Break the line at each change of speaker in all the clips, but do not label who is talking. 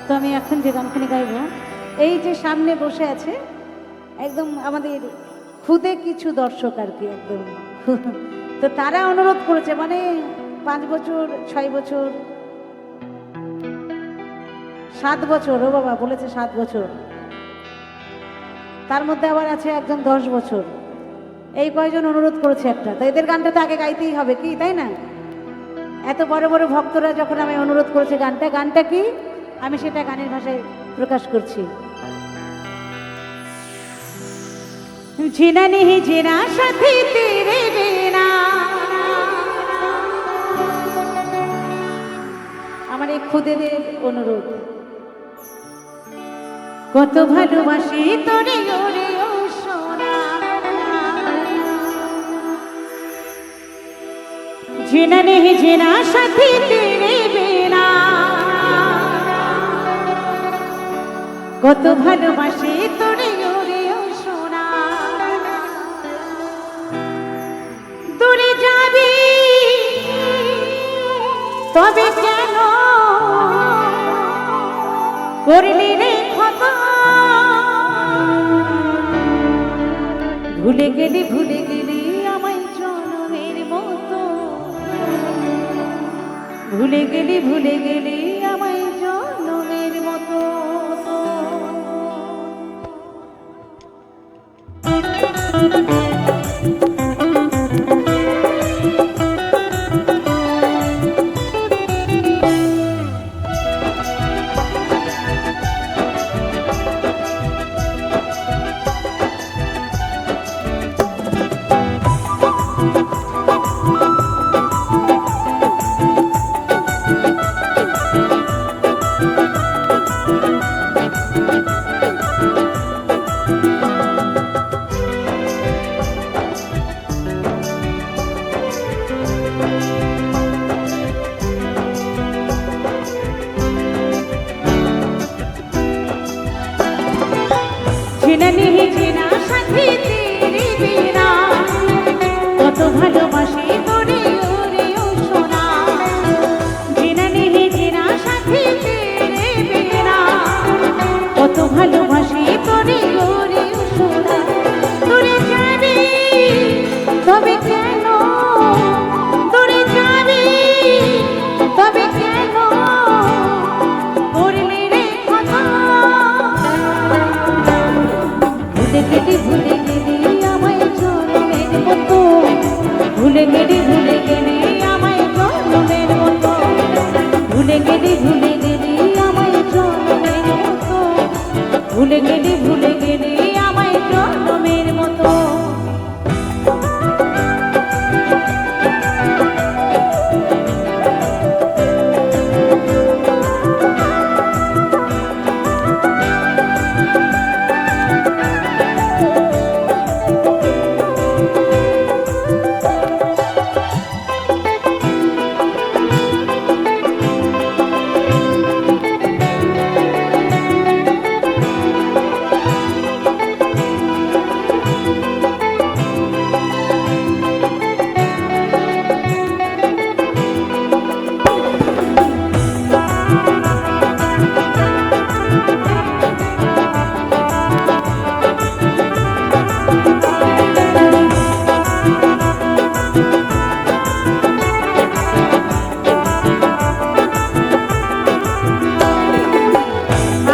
তো আমি এখন যে গানখানি গাইব, এই যে সামনে বসে আছে একদম আমাদের খুদে কিছু দর্শক আর কি, একদম তো তারা অনুরোধ করেছে, মানে 5 বছর 6 বছর 7 বছর, ও বাবা বলেছে 7 বছর, তার মধ্যে আবার আছে একজন 10 বছর, এই কয়জন অনুরোধ করেছে একটা, তো এদের গানটা তো আগে গাইতেই হবে কি, তাই না? এত বড় বড় ভক্তরা যখন আমি অনুরোধ করেছে গানটা কি, আমি সেটা গানের ভাষায় প্রকাশ করছি। জিনা नहीं जीना साथी तेरे बिना, আমার এই খুদেদের অনুরোধ। কত ভালোবাসি তোরে ওরে ও সোনা, जीना नहीं जीना साथी तेरे बिना, কত ভালোবাসি তোরে ওরে ও সোনা। দূরে যাবি তবে কেন করলি রে খতা, ভুলে গেলি আমায় জনমের মতো, ভুলে গেলি আমায় জনমের মতো। जीना नहीं जीना साथी तेरे बिना, কত ভালোবাসি তোরে ওরে ও সোনা। जीना नहीं जीना साथी तेरे बिना, কত ভালোবাসি তোরে ওরে ও সোনা। দূরে যাবি তবে কেন, দূরে যাবি তবে কেন করলি রে কথা, ভুলে গেলি আমায় জনমের মতো, ভুলে গেলি আমায় জনমের মতো, ভুলে গেলি আমায় জনমের মতো, ভুলে গেলি আমায় জনমের মতো।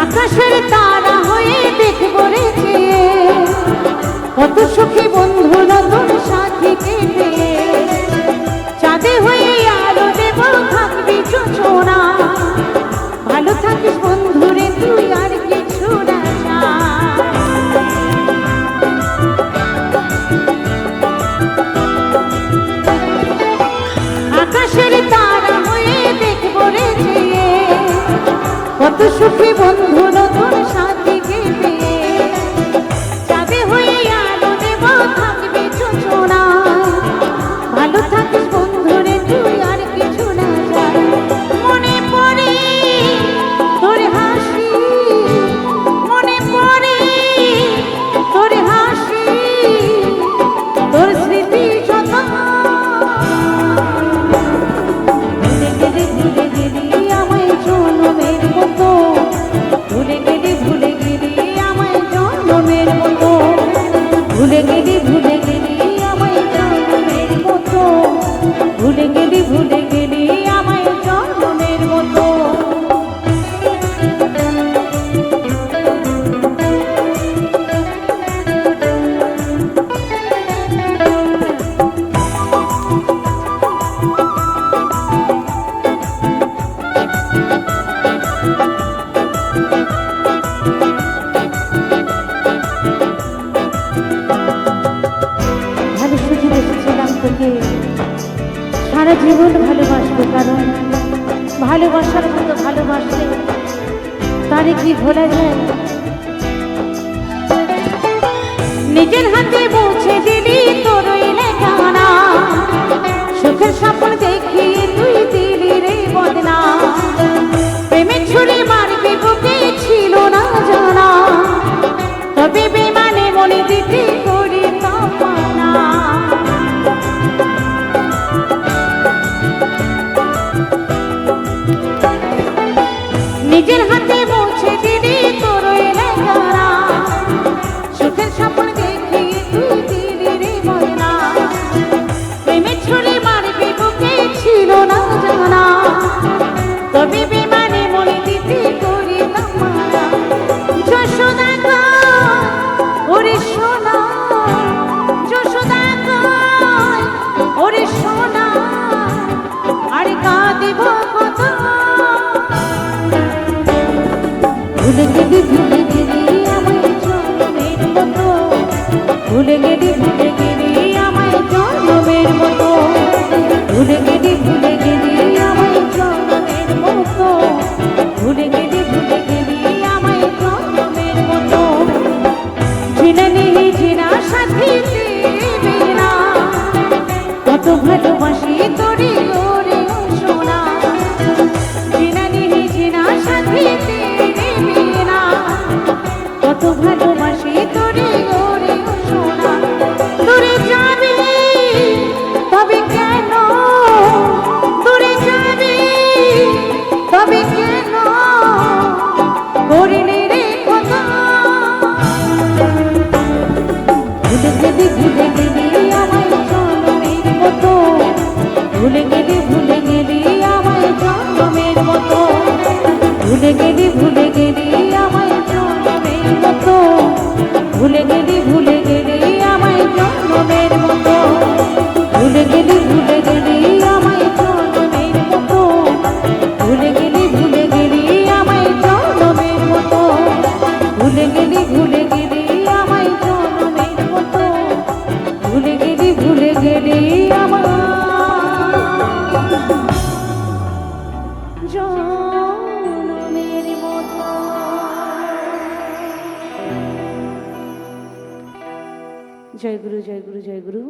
আকাশের তারা হয়ে দেখব রে চেয়ে, কত সুখী বন্ধু নতুন সাথীকে পেয়ে, চাঁদে হয়ে আলো দেব থাকবি যোজনা, ভালো থাকিস বন্ধু রে তুই আর কিছু না চাই। আকাশের তারা হয়ে দেখব রে চেয়ে, কত সুখী বন্ধু নতুন সাথীকে পেয়ে, চাঁদে হয়ে আলো দেব থাকবি যোজনা, ভালো থাকিস বন্ধু রে তুই আর কিছু না চাই। মনে পড়ে তোর হাসি, মনে পড়ে তোর হাসি, তোর স্মৃতি যত, ভুলে গেলি আমায় জনমের মতো, ভুলে গেলি আমায় জন্মের মতো, ভুলে গেলি আমায় জন্মের মতো, ভুলে গেলি আমায় জন্মের মতো। তোকে সারা জীবন ভালোবাসবো, কারণ ভালোবাসার মতো ভালোবাসলে তারে কি ভোলা যায়। নিজের হাতে পৌঁছে দিলি তোরই লেখানা, সুখের স্বপ্ন দেখিয়ে তুই দিলি রে বদনা। প্রেমে ছুরি মারবি বুকে ছিল না জানা, তবে বেমানে মনে দিতে করি তপনা। নিজের হাতে পৌঁছে দিলি তোরই লেখানা, সুখের স্বপ্ন দেখিয়ে তুই দিলি রে বদনা। প্রেমে ছুরি মারবি বুকে ছিল না জানা, তবে বেমানে মনে দিতে করি তপনা। যশোদা কয় ওরে সোনা, যশোদা কয় ওরে সোনা, আর কাঁদিব কত। ভুলে গেলি আমায় জন্মের মতো, ভুলে গেলি আমায় জন্মের মতো, ভুলে গেলি আমায় জন্মের মতো, ভুলে গেলি আমায় জন্মের মতো। চিনা নেই চিনা সাথী দেবে না, কত ভালোবাসি তোরে ওরে সোনা। চিনা নেই চিনা সাথী কত ভালোবাসি তোরে ওরে সোনা। তোরে যাবি তবে কেন, তোরে যাবি তবে কেন, করিনি রে কথা। ভুলে গেলি আমায় জন্মের মতো, ভুলে গেলি আমায় জন্মের মতো, ভুলে গেলি আমায় জন্মের মতো, ভুলে গেলি আমায় জন্মের মতো, ভুলে গেলি আমায় জন্মের মতো, ভুলে গেলি আমায় জন্মের মতো, ভুলে গেলি আমায় জন্মের মতো, ভুলে গেলি আমায় জন্মের মতো। জয় গুরু, জয় গুরু, জয় গুরু।